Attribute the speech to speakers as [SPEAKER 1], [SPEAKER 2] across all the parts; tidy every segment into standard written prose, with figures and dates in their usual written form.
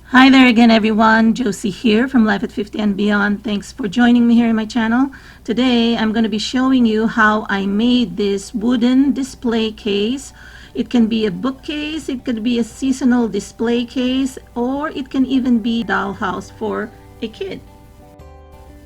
[SPEAKER 1] Hi there again, everyone. Josie here from Life at 50 and Beyond. Thanks for joining me here in my channel. Today I'm going to be showing you how I made this wooden display case. It can be a bookcase, it could be a seasonal display case, or it can even be a dollhouse for a kid.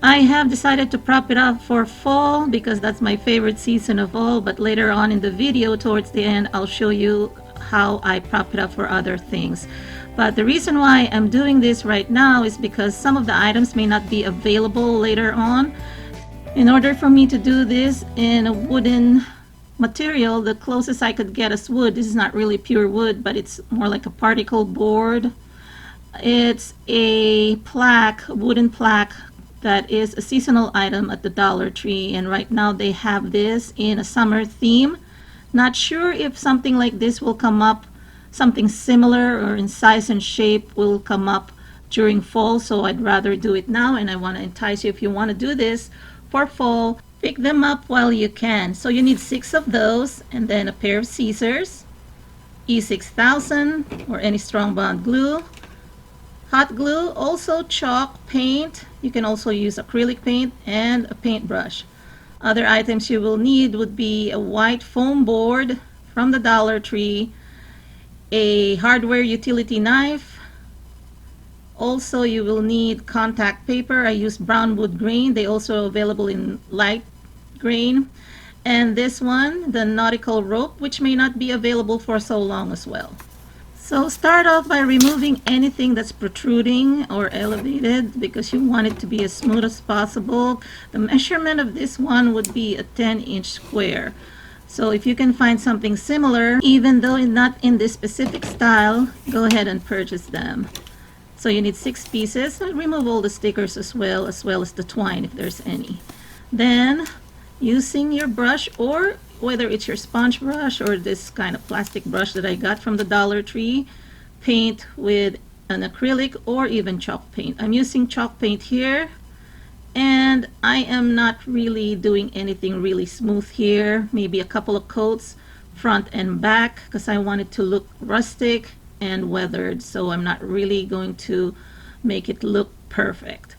[SPEAKER 1] I have decided to prop it up for fall because that's my favorite season of all, but later on in the video towards the end I'll show you how I prop it up for other things. But the reason why I'm doing this right now is because some of the items may not be available later on. In order for me to do this in a wooden material, the closest I could get is wood. This is not really pure wood, but it's more like a particle board. It's a plaque, a wooden plaque that is a seasonal item at the Dollar Tree, and right now they have this in a summer theme. Not sure if something like this will come up, something similar or in size and shape will come up during fall, so I'd rather do it now, and I want to entice you, if you want to do this for fall, pick them up while you can. So you need 6 of those, and then a pair of scissors, E6000 or any strong bond glue, hot glue, also chalk, paint. You can also use acrylic paint, and a paintbrush. Other items you will need would be a white foam board from the Dollar Tree, a hardware utility knife. Also you will need contact paper. I use brown wood grain. They also available in light grain. And this one, the Nautical rope, which may not be available for so long as well. So start off by removing anything that's protruding or elevated because you want it to be as smooth as possible. The measurement of this one would be a 10-inch square. So if you can find something similar, even though not in this specific style, go ahead and purchase them. So you need 6 pieces. Remove all the stickers as well as the twine if there's any. Then using your brush, or whether it's your sponge brush or this kind of plastic brush that I got from the Dollar Tree, paint with an acrylic or even chalk paint. I'm using chalk paint here, and I am not really doing anything really smooth here. Maybe a couple of coats front and back because I want it to look rustic and weathered, so I'm not really going to make it look perfect.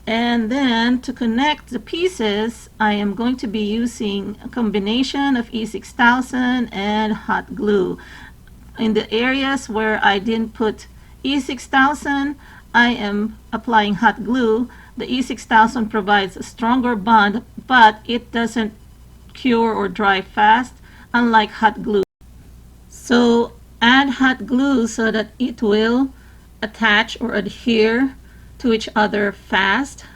[SPEAKER 1] And then to connect the pieces, I am going to be using a combination of E6000 and hot glue. In the areas where I didn't put E6000, I am applying hot glue. The E6000 provides a stronger bond, but it doesn't cure or dry fast, unlike hot glue. So add hot glue so that it will attach or adhere to each other fast,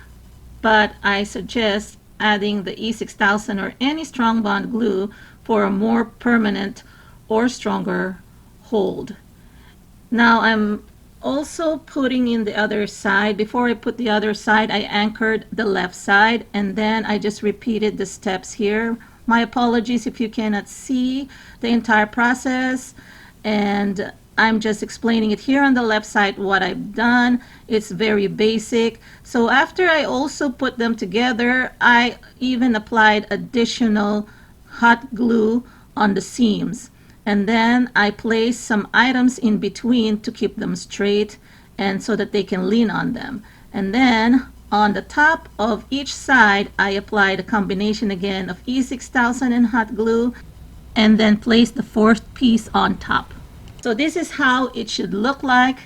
[SPEAKER 1] but I suggest adding the E6000 or any strong bond glue for a more permanent or stronger hold. Now I'm also putting in the other side. Before I put the other side, I anchored the left side, and then I just repeated the steps here. My apologies if you cannot see the entire process, and I'm just explaining it here on the left side what I've done. It's very basic. So after I also put them together, I even applied additional hot glue on the seams. And then I placed some items in between to keep them straight and so that they can lean on them. And then on the top of each side, I applied a combination again of E6000 and hot glue, and then placed the 4th piece on top. So this is how it should look like.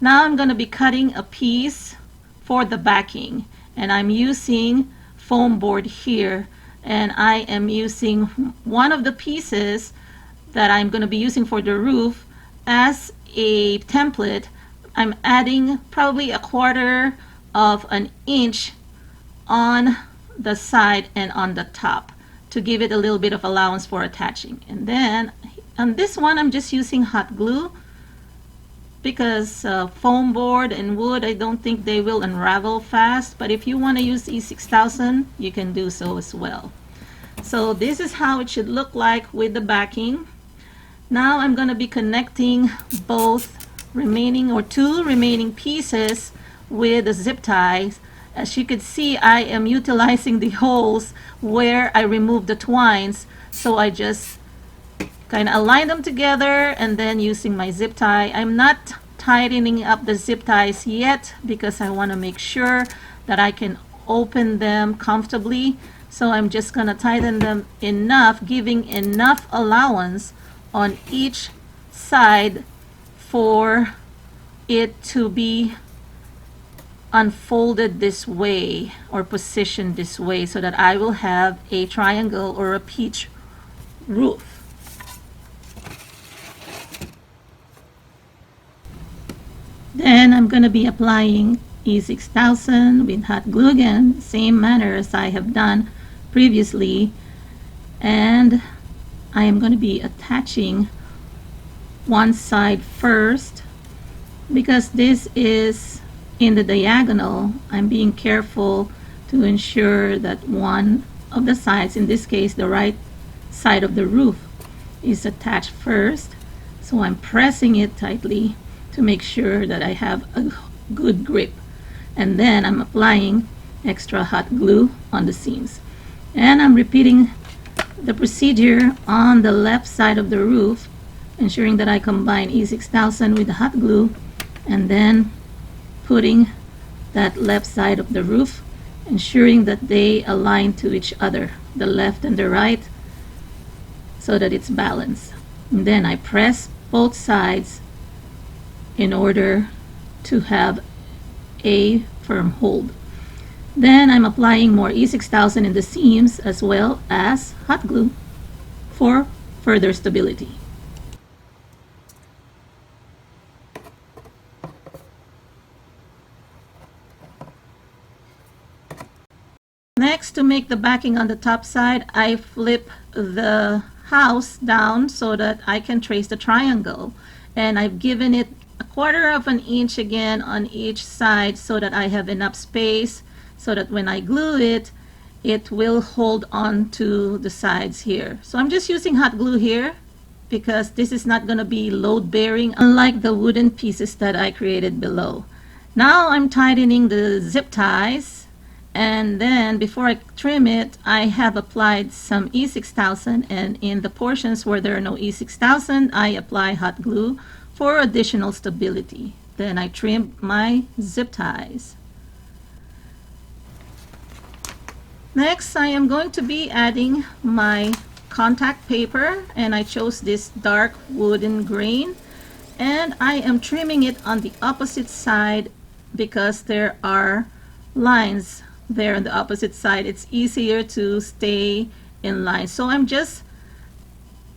[SPEAKER 1] Now I'm going to be cutting a piece for the backing, and I'm using foam board here, and I am using one of the pieces that I'm going to be using for the roof as a template. I'm adding probably 1/4 of an inch on the side and on the top to give it a little bit of allowance for attaching. And then on this one I'm just using hot glue because foam board and wood, I don't think they will unravel fast, but if you want to use E6000 you can do so as well. So this is how it should look like with the backing. Now I'm going to be connecting both remaining or 2 remaining pieces with the zip ties. As you can see, I am utilizing the holes where I removed the twines, so I just kind of align them together, and then using my zip tie. I'm not tightening up the zip ties yet because I want to make sure that I can open them comfortably. So I'm just going to tighten them enough, giving enough allowance on each side for it to be unfolded this way or positioned this way, so that I will have a triangle or a peach roof. Then I'm going to be applying E6000 with hot glue again, same manner as I have done previously, and I am going to be attaching one side first. Because this is in the diagonal, I'm being careful to ensure that one of the sides, in this case the right side of the roof, is attached first. So I'm pressing it tightly to make sure that I have a good grip. And then I'm applying extra hot glue on the seams. And I'm repeating the procedure on the left side of the roof, ensuring that I combine E6000 with the hot glue, and then putting that left side of the roof, ensuring that they align to each other, the left and the right, so that it's balanced. And then I press both sides in order to have a firm hold. Then I'm applying more E6000 in the seams as well as hot glue for further stability. Next, to make the backing on the top side, I flip the house down so that I can trace the triangle. And I've given it 1/4 of an inch again on each side so that I have enough space so that when I glue it, it will hold on to the sides here. So I'm just using hot glue here because this is not going to be load bearing, unlike the wooden pieces that I created below. Now I'm tightening the zip ties. And then before I trim it, I have applied some E6000, and in the portions where there are no E6000, I apply hot glue for additional stability. Then I trim my zip ties. Next, I am going to be adding my contact paper, and I chose this dark wooden grain, and I am trimming it on the opposite side because there are lines there on the opposite side. It's easier to stay in line. So I'm just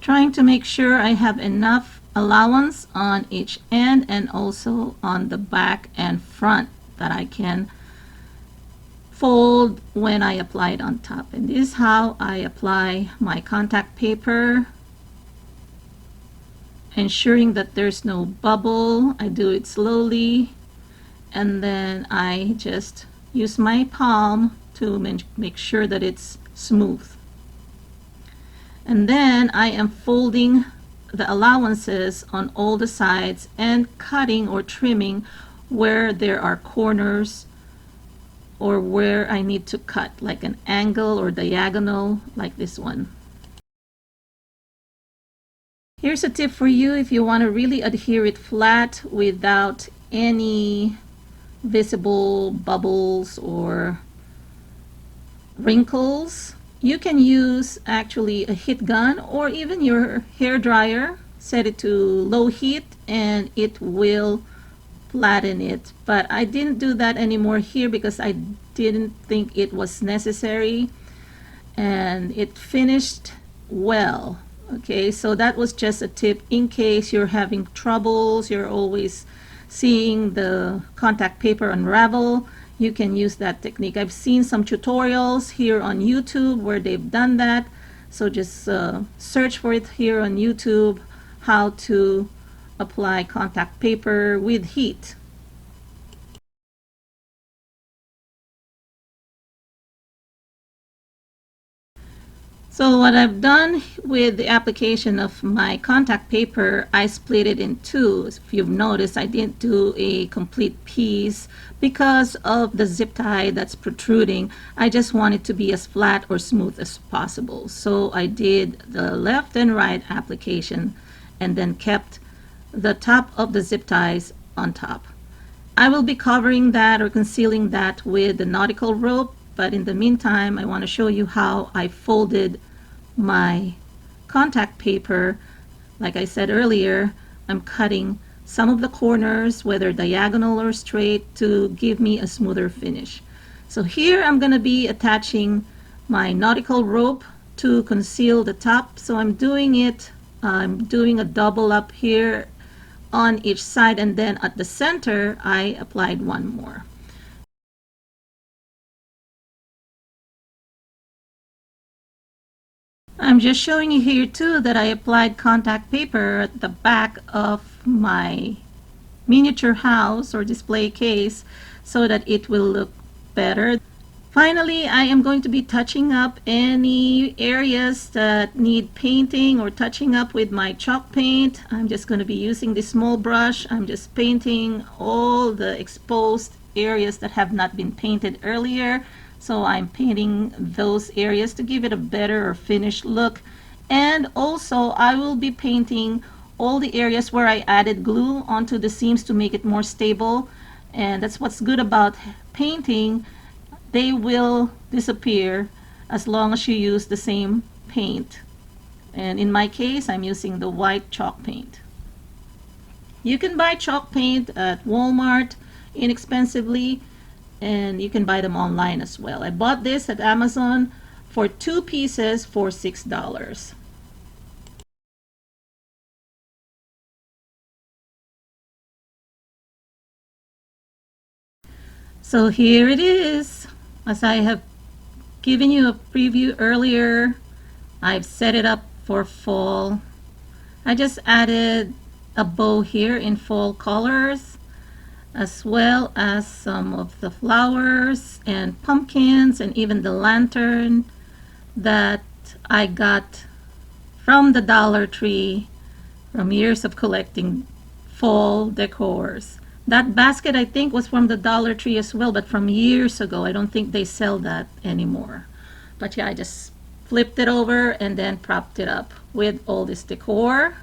[SPEAKER 1] trying to make sure I have enough allowance on each end and also on the back and front that I can fold when I apply it on top. And this is how I apply my contact paper, ensuring that there's no bubble. I do it slowly, and then I just use my palm to make sure that it's smooth. And then I am folding the allowances on all the sides and cutting or trimming where there are corners or where I need to cut, like an angle or diagonal like this one. Here's a tip for you if you want to really adhere it flat without any visible bubbles or wrinkles. You can use actually a heat gun or even your hair dryer. Set it to low heat and it will flatten it. But I didn't do that anymore here because I didn't think it was necessary, and it finished well. Okay, so that was just a tip in case you're having troubles, you're always seeing the contact paper unravel. You can use that technique. I've seen some tutorials here on YouTube where they've done that. So just search for it here on YouTube, how to apply contact paper with heat. So what I've done with the application of my contact paper, I split it in two. If you've noticed, I didn't do a complete piece because of the zip tie that's protruding. I just want it to be as flat or smooth as possible. So I did the left and right application and then kept the top of the zip ties on top. I will be covering that or concealing that with the nautical rope, but in the meantime, I want to show you how I folded my contact paper. Like I said earlier, I'm cutting some of the corners, whether diagonal or straight, to give me a smoother finish. So here I'm going to be attaching my nautical rope to conceal the top. So I'm doing a double up here on each side, and then at the center I applied one more. I'm just showing you here too that I applied contact paper at the back of my miniature house or display case so that it will look better. Finally, I am going to be touching up any areas that need painting or touching up with my chalk paint. I'm just going to be using this small brush. I'm just painting all the exposed areas that have not been painted earlier. So I'm painting those areas to give it a better or finished look. And also I will be painting all the areas where I added glue onto the seams to make it more stable. And that's what's good about painting. They will disappear as long as you use the same paint. And in my case, I'm using the white chalk paint. You can buy chalk paint at Walmart inexpensively, and you can buy them online as well. I bought this at Amazon for 2 pieces for $6. So here it is. As I have given you a preview earlier, I've set it up for fall. I just added a bow here in fall colors, as well as some of the flowers and pumpkins and even the lantern that I got from the Dollar Tree from years of collecting fall decors. That basket I think was from the Dollar Tree as well, but from years ago. I don't think they sell that anymore. But yeah, I just flipped it over and then propped it up with all this decor.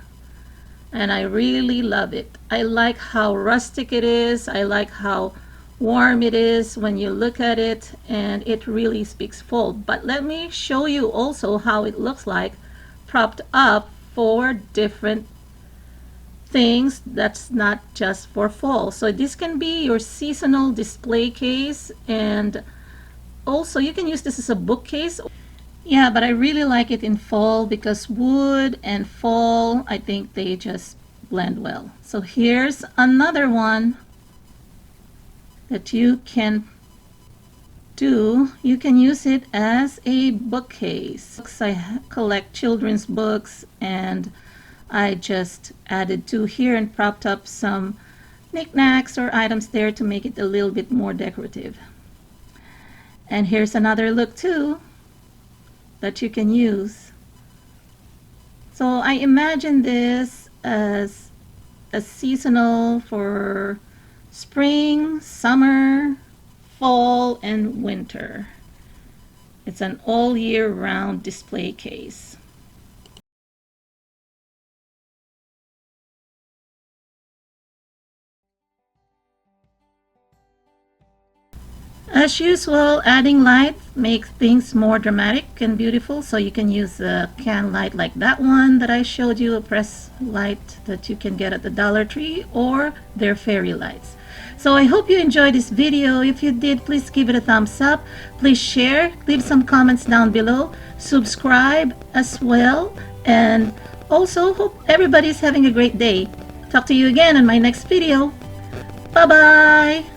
[SPEAKER 1] And I really love it. I like how rustic it is. I like how warm it is when you look at it, and it really speaks fall. But let me show you also how it looks like propped up for different things that's not just for fall. So this can be your seasonal display case, and also you can use this as a bookcase. Yeah, but I really like it in fall because wood and fall, I think they just blend well. So here's another one that you can do. You can use it as a bookcase. I collect children's books, and I just added 2 here and propped up some knickknacks or items there to make it a little bit more decorative. And here's another look too that you can use. So I imagine this as a seasonal for spring, summer, fall, and winter. It's an all year round display case. As usual, adding light makes things more dramatic and beautiful, so you can use a can light like that one that I showed you, a press light that you can get at the Dollar Tree, or their fairy lights. So I hope you enjoyed this video. If you did, please give it a thumbs up. Please share, leave some comments down below, subscribe as well, and also hope everybody's having a great day. Talk to you again in my next video. Bye-bye!